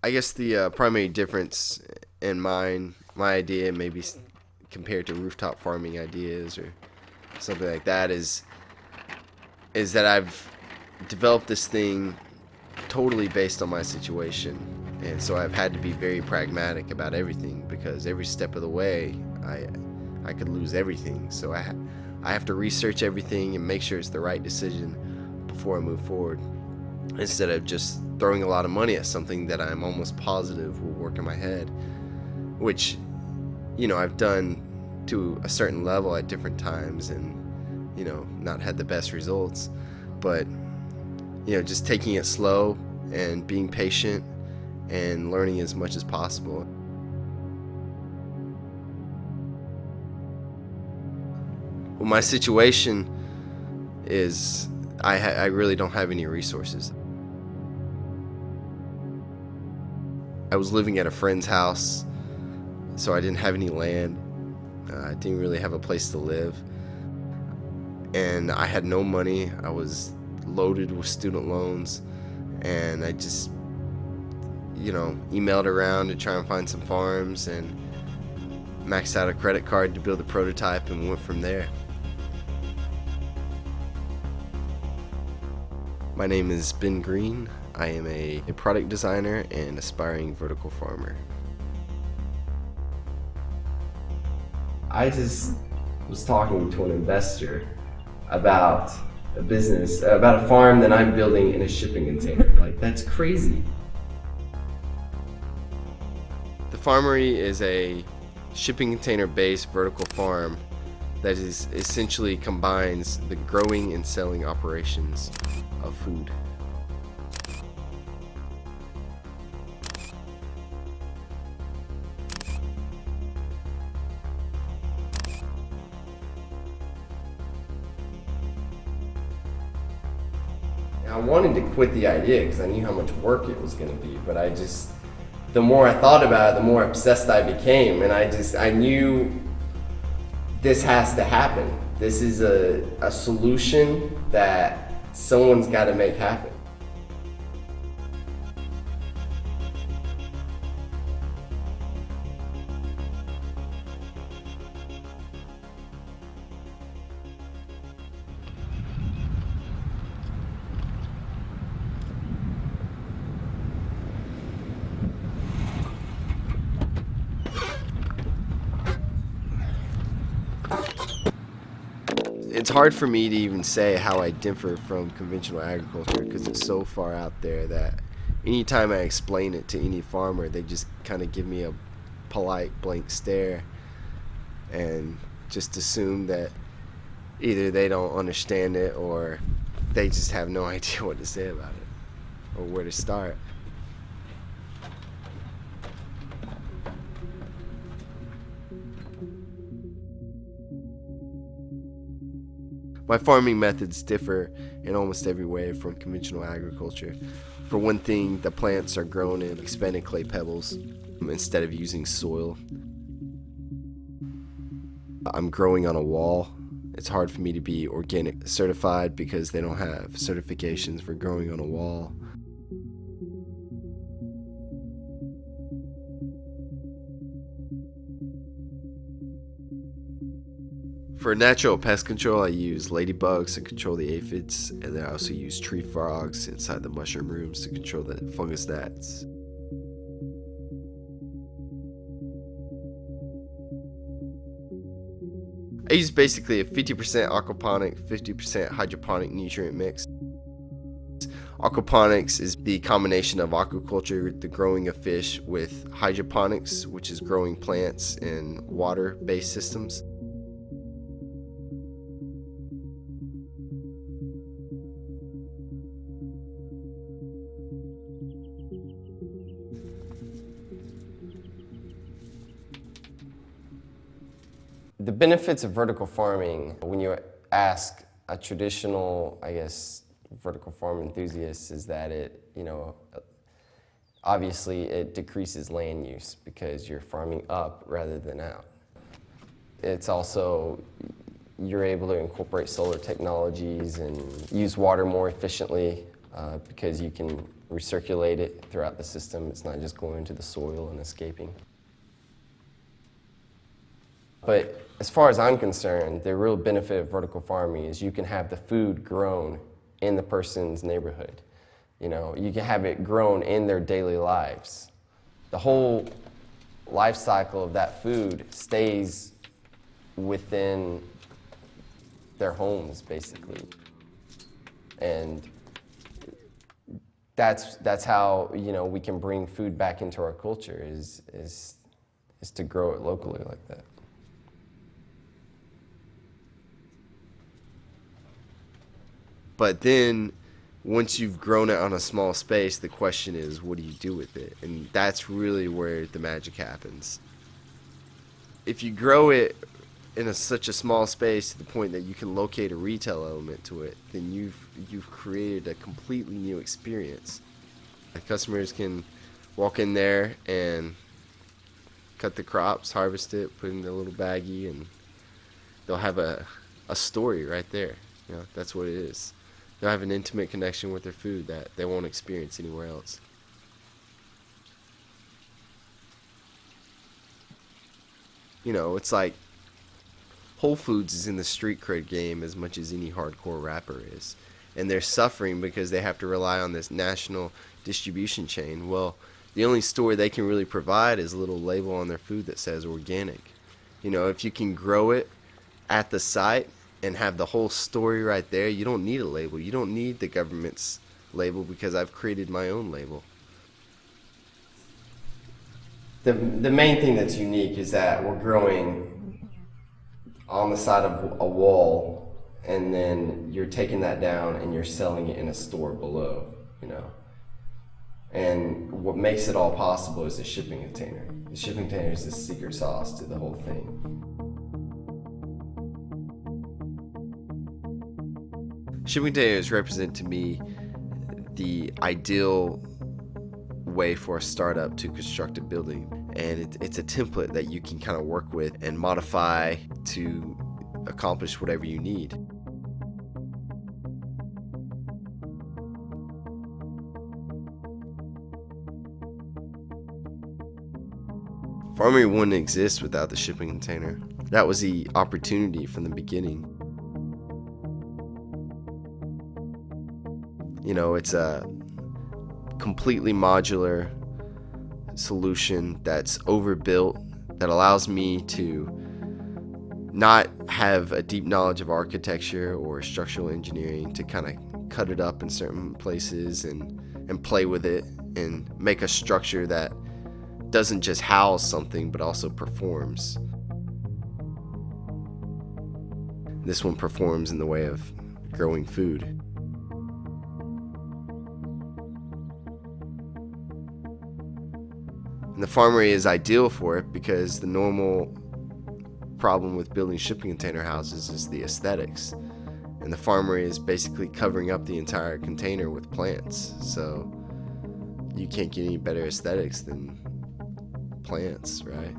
I guess the primary difference in my idea, maybe compared to rooftop farming ideas or something like that, is that I've developed this thing totally based on my situation, and so I've had to be very pragmatic about everything because every step of the way I could lose everything. So I have to research everything and make sure it's the right decision before I move forward, instead of just throwing a lot of money at something that I'm almost positive will work in my head, which, you know, I've done to a certain level at different times and, you know, not had the best results. But, you know, just taking it slow and being patient and learning as much as possible. Well, my situation is I really don't have any resources. I was living at a friend's house, so I didn't have any land. I didn't really have a place to live. And I had no money. I was loaded with student loans, and I just, you know, emailed around to try and find some farms and maxed out a credit card to build a prototype and went from there. My name is Ben Green. I am a product designer and aspiring vertical farmer. I just was talking to an investor about a business, about a farm that I'm building in a shipping container. Like, that's crazy. The Farmery is a shipping container based vertical farm that is essentially combines the growing and selling operations of food. I wanted to quit the idea because I knew how much work it was going to be, but the more I thought about it, the more obsessed I became, and I knew this has to happen. This is a solution that someone's got to make happen. It's hard for me to even say how I differ from conventional agriculture because it's so far out there that anytime I explain it to any farmer, they just kind of give me a polite blank stare and just assume that either they don't understand it or they just have no idea what to say about it or where to start. My farming methods differ in almost every way from conventional agriculture. For one thing, the plants are grown in expanded clay pebbles instead of using soil. I'm growing on a wall. It's hard for me to be organic certified because they don't have certifications for growing on a wall. For natural pest control, I use ladybugs to control the aphids, and then I also use tree frogs inside the mushroom rooms to control the fungus gnats. I use basically a 50% aquaponic, 50% hydroponic nutrient mix. Aquaponics is the combination of aquaculture, the growing of fish, with hydroponics, which is growing plants in water-based systems. The benefits of vertical farming, when you ask a traditional, I guess, vertical farm enthusiast, is that it, obviously it decreases land use because you're farming up rather than out. It's also, you're able to incorporate solar technologies and use water more efficiently because you can recirculate it throughout the system. It's not just going into the soil and escaping. But as far as I'm concerned, the real benefit of vertical farming is you can have the food grown in the person's neighborhood. You know, you can have it grown in their daily lives. The whole life cycle of that food stays within their homes, basically. And that's how, you know, we can bring food back into our culture is to grow it locally like that. But then, once you've grown it on a small space, the question is, what do you do with it? And that's really where the magic happens. If you grow it in such a small space to the point that you can locate a retail element to it, then you've created a completely new experience. The customers can walk in there and cut the crops, harvest it, put it in a little baggie, and they'll have a story right there. You know, that's what it is. They'll have an intimate connection with their food that they won't experience anywhere else. You know, it's like Whole Foods is in the street cred game as much as any hardcore rapper is. And they're suffering because they have to rely on this national distribution chain. Well, the only story they can really provide is a little label on their food that says organic. You know, if you can grow it at the site and have the whole story right there, you don't need a label. You don't need the government's label because I've created my own label. The main thing that's unique is that we're growing on the side of a wall, and then you're taking that down and you're selling it in a store below, you know. And what makes it all possible is the shipping container. The shipping container is the secret sauce to the whole thing. Shipping containers represent to me the ideal way for a startup to construct a building, and it's a template that you can kind of work with and modify to accomplish whatever you need. Farmery wouldn't exist without the shipping container. That was the opportunity from the beginning. You know, it's a completely modular solution that's overbuilt, that allows me to not have a deep knowledge of architecture or structural engineering to kind of cut it up in certain places and play with it and make a structure that doesn't just house something but also performs. This one performs in the way of growing food. And the Farmery is ideal for it because the normal problem with building shipping container houses is the aesthetics. And the Farmery is basically covering up the entire container with plants. So you can't get any better aesthetics than plants, right?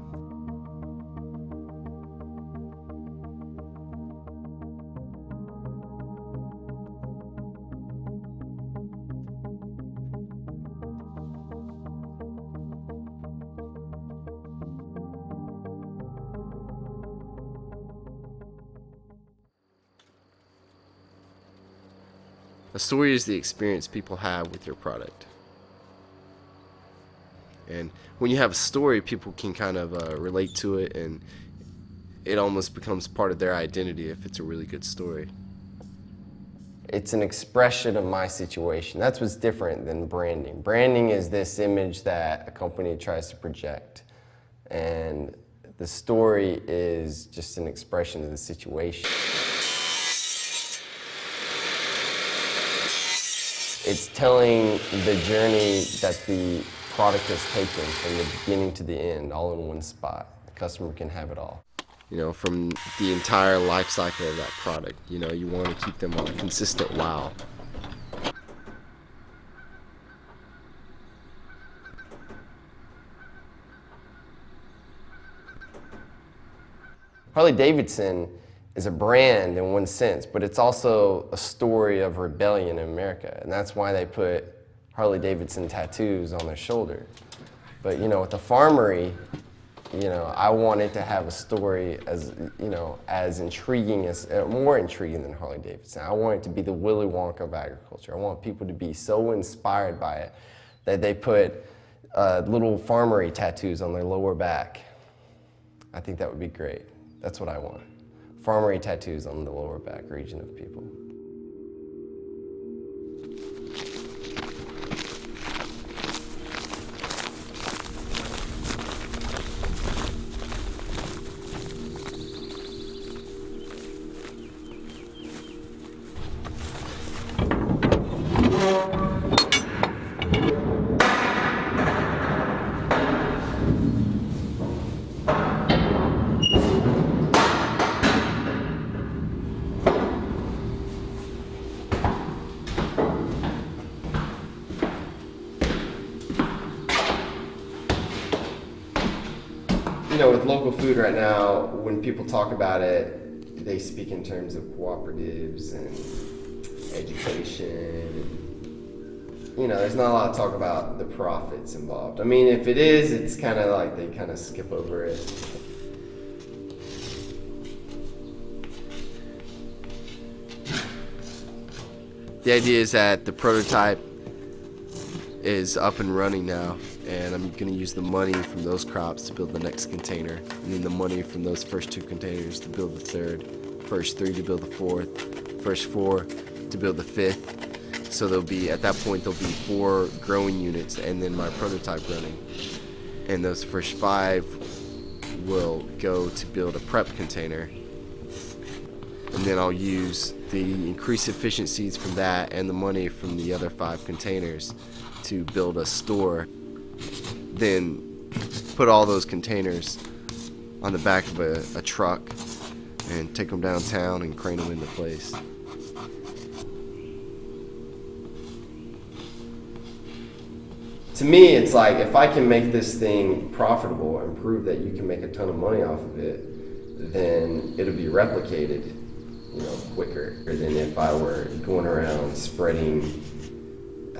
A story is the experience people have with your product. And when you have a story, people can kind of relate to it, and it almost becomes part of their identity if it's a really good story. It's an expression of my situation. That's what's different than branding. Branding is this image that a company tries to project, and the story is just an expression of the situation. It's telling the journey that the product has taken from the beginning to the end, all in one spot. The customer can have it all. You know, from the entire life cycle of that product, you know, you want to keep them on a consistent wow. Harley-Davidson is a brand in one sense, but it's also a story of rebellion in America, and that's why they put Harley Davidson tattoos on their shoulder. But with the Farmery, I wanted to have a story as intriguing more intriguing than Harley Davidson. I want it to be the Willy Wonka of agriculture. I want people to be so inspired by it that they put little Farmery tattoos on their lower back. I think that would be great. That's what I want. Farmery tattoos on the lower back region of people. With local food right now, when people talk about it, they speak in terms of cooperatives and education. There's not a lot of talk about the profits involved. I mean, if it is, it's kind of like they kind of skip over it. The idea is that the prototype is up and running now, and I'm going to use the money from those crops to build the next container, and then the money from those first 2 containers to build the third, first 3 to build the fourth, first 4 to build the 5th. So at that point there'll be 4 growing units and then my prototype running, and those first 5 will go to build a prep container, and then I'll use the increased efficiencies from that and the money from the other 5 containers to build a store, then put all those containers on the back of a truck and take them downtown and crane them into place. To me, it's like, if I can make this thing profitable and prove that you can make a ton of money off of it, then it'll be replicated, quicker than if I were going around spreading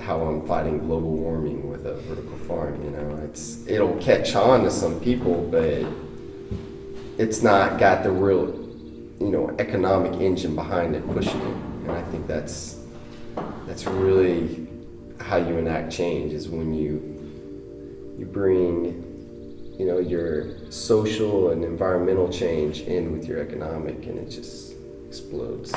how I'm fighting global warming with a vertical farm. It'll catch on to some people, but it's not got the real, economic engine behind it pushing it. And I think that's really how you enact change, is when you bring, your social and environmental change in with your economic, and it just explodes.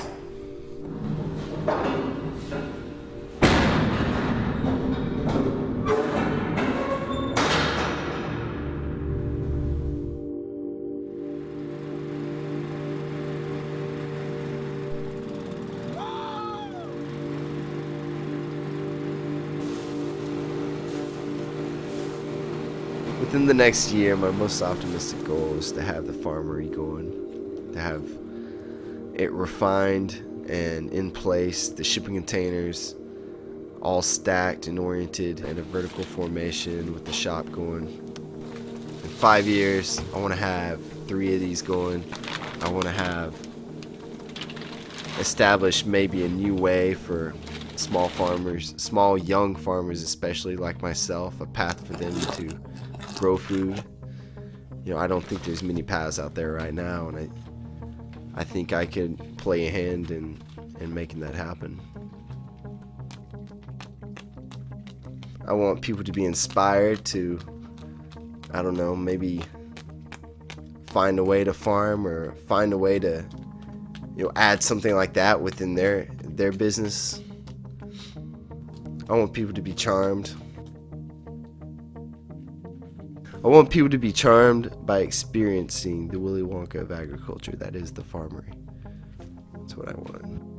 Within the next year, my most optimistic goal is to have the Farmery going, to have it refined and in place, the shipping containers all stacked and oriented in a vertical formation with the shop going. In 5 years, I want to have 3 of these going. I want to have established maybe a new way for small farmers, small young farmers especially like myself, a path for them to grow food. I don't think there's many paths out there right now, and I think I could play a hand in making that happen. I want people to be inspired to, maybe find a way to farm, or find a way to, add something like that within their business. I want people to be charmed. I want people to be charmed by experiencing the Willy Wonka of agriculture that is the Farmery. That's what I want.